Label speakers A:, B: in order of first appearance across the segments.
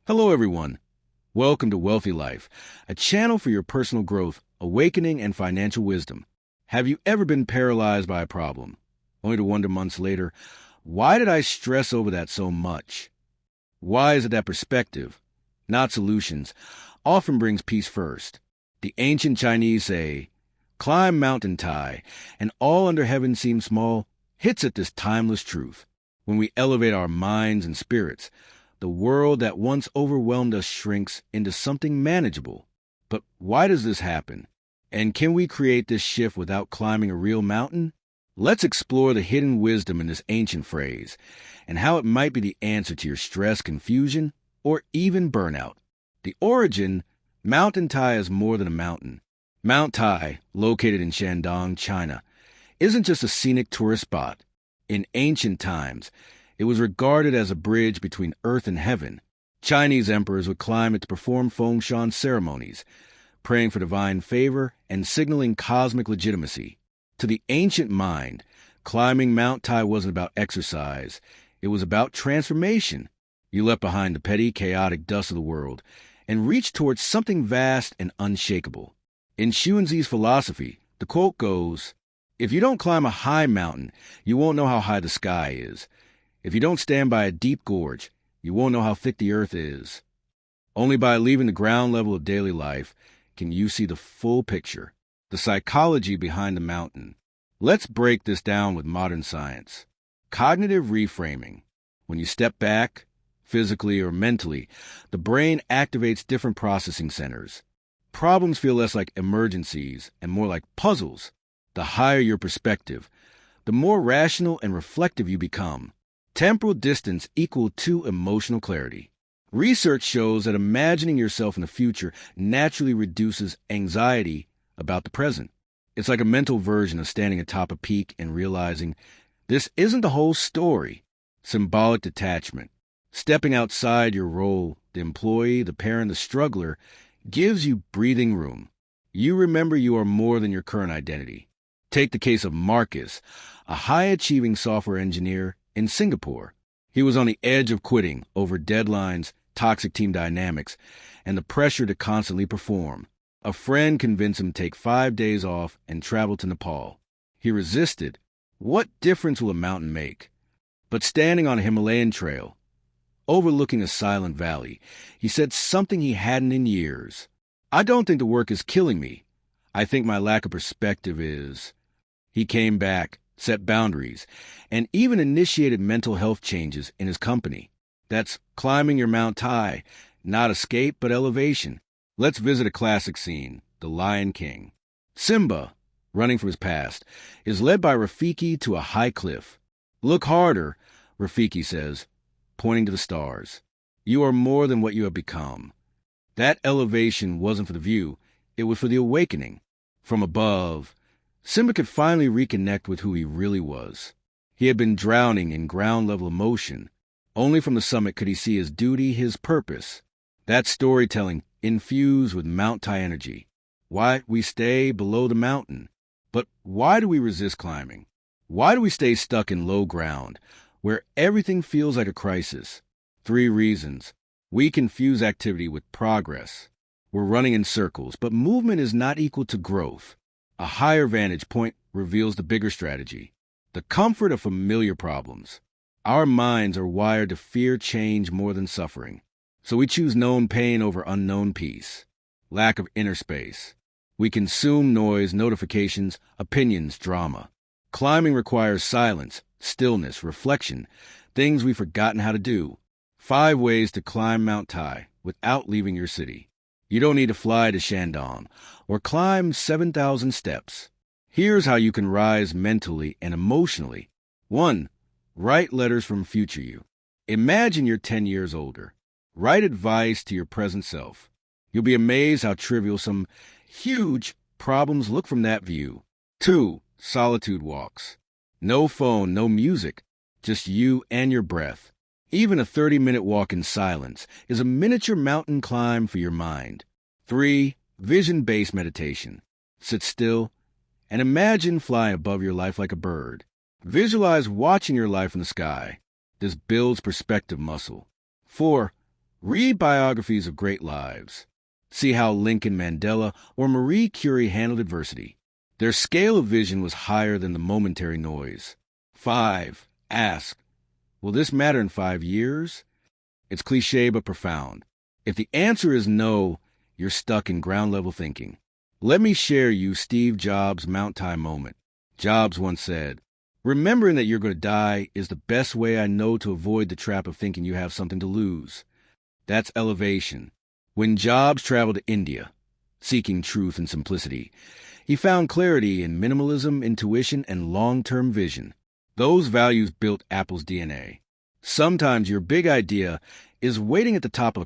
A: Hello, everyone. Welcome to Wealthy Life, a channel for your personal growth, awakening, and financial wisdom. Have you ever been paralyzed by a problem, only to wonder months later, why did I stress over that so much? Why is it that perspective, not solutions, often brings peace first? The ancient Chinese say, "Climb MountAIN Tai, and all under heaven seems small," hits at this timeless truth. When we elevate our minds and spirits, the world that once overwhelmed us shrinks into something manageable. But why does this happen? And can we create this shift without climbing a real mountain? Let's explore the hidden wisdom in this ancient phrase and how it might be the answer to your stress, confusion, or even burnout. The origin, MountAIN Tai is more than a mountain. Mount Tai, located in Shandong, China, isn't just a scenic tourist spot. In ancient times, it was regarded as a bridge between earth and heaven. Chinese emperors would climb it to perform fengshan ceremonies, praying for divine favor and signaling cosmic legitimacy. To the ancient mind, climbing Mount Tai wasn't about exercise. It was about transformation. You left behind the petty, chaotic dust of the world and reached towards something vast and unshakable. In Xuanzi's philosophy, the quote goes, "If you don't climb a high mountain, you won't know how high the sky is. If you don't stand by a deep gorge, you won't know how thick the earth is." Only by leaving the ground level of daily life can you see the full picture, the psychology behind the mountain. Let's break this down with modern science. Cognitive reframing. When you step back, physically or mentally, the brain activates different processing centers. Problems feel less like emergencies and more like puzzles. The higher your perspective, the more rational and reflective you become. Temporal distance equal to emotional clarity. Research shows that imagining yourself in the future naturally reduces anxiety about the present. It's like a mental version of standing atop a peak and realizing this isn't the whole story. Symbolic detachment. Stepping outside your role, the employee, the parent, the struggler, gives you breathing room. You remember you are more than your current identity. Take the case of Marcus, a high-achieving software engineer in Singapore. He was on the edge of quitting over deadlines, toxic team dynamics, and the pressure to constantly perform. A friend convinced him to take 5 days off and travel to Nepal. He resisted. What difference will a mountain make? But standing on a Himalayan trail, overlooking a silent valley, he said something he hadn't in years. "I don't think the work is killing me. I think my lack of perspective is." He came back, set boundaries, and even initiated mental health changes in his company. That's climbing your Mount Tai, not escape but elevation. Let's visit a classic scene, The Lion King. Simba, running from his past, is led by Rafiki to a high cliff. "Look harder," Rafiki says, pointing to the stars. "You are more than what you have become." That elevation wasn't for the view, it was for the awakening. From above, Simba could finally reconnect with who he really was. He had been drowning in ground-level emotion. Only from the summit could he see his duty, his purpose. That storytelling infused with Mount Tai energy. Why we stay below the mountain. But why do we resist climbing? Why do we stay stuck in low ground, where everything feels like a crisis? 3 reasons. We confuse activity with progress. We're running in circles, but movement is not equal to growth. A higher vantage point reveals the bigger strategy, the comfort of familiar problems. Our minds are wired to fear change more than suffering, so we choose known pain over unknown peace. Lack of inner space. We consume noise, notifications, opinions, drama. Climbing requires silence, stillness, reflection, things we've forgotten how to do. 5 ways to climb Mount Tai without leaving your city. You don't need to fly to Shandong or climb 7,000 steps. Here's how you can rise mentally and emotionally. 1. Write letters from future you. Imagine you're 10 years older. Write advice to your present self. You'll be amazed how trivial some huge problems look from that view. 2. Solitude walks. No phone, no music, just you and your breath. Even a 30-minute walk in silence is a miniature mountain climb for your mind. 3. Vision-based meditation. Sit still and imagine flying above your life like a bird. Visualize watching your life in the sky. This builds perspective muscle. 4. Read biographies of great lives. See how Lincoln Mandela or Marie Curie handled adversity. Their scale of vision was higher than the momentary noise. 5. Ask, will this matter in 5 years? It's cliché but profound. If the answer is no, you're stuck in ground-level thinking. Let me share you Steve Jobs' MountAIN Tai moment. Jobs once said, "Remembering that you're going to die is the best way I know to avoid the trap of thinking you have something to lose." That's elevation. When Jobs traveled to India, seeking truth and simplicity, he found clarity in minimalism, intuition, and long-term vision. Those values built Apple's DNA. Sometimes your big idea is waiting at the top of a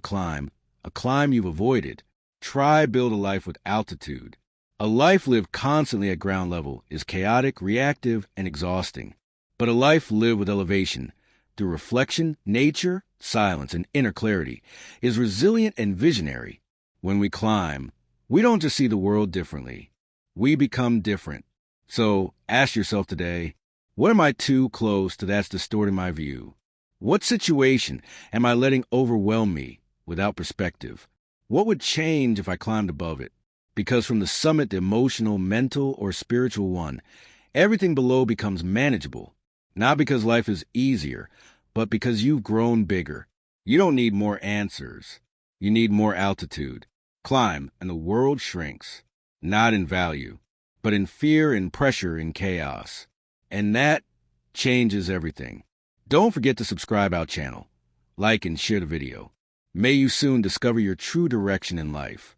A: climb you've avoided. Try build a life with altitude. A life lived constantly at ground level is chaotic, reactive, and exhausting. But a life lived with elevation, through reflection, nature, silence, and inner clarity, is resilient and visionary. When we climb, we don't just see the world differently. We become different. So ask yourself today, what am I too close to that's distorting my view? What situation am I letting overwhelm me without perspective? What would change if I climbed above it? Because from the summit, the emotional, mental, or spiritual one, everything below becomes manageable. Not because life is easier, but because you've grown bigger. You don't need more answers. You need more altitude. Climb, and the world shrinks. Not in value, but in fear and pressure and chaos. And that changes everything. Don't forget to subscribe our channel, like and share the video. May you soon discover your true direction in life.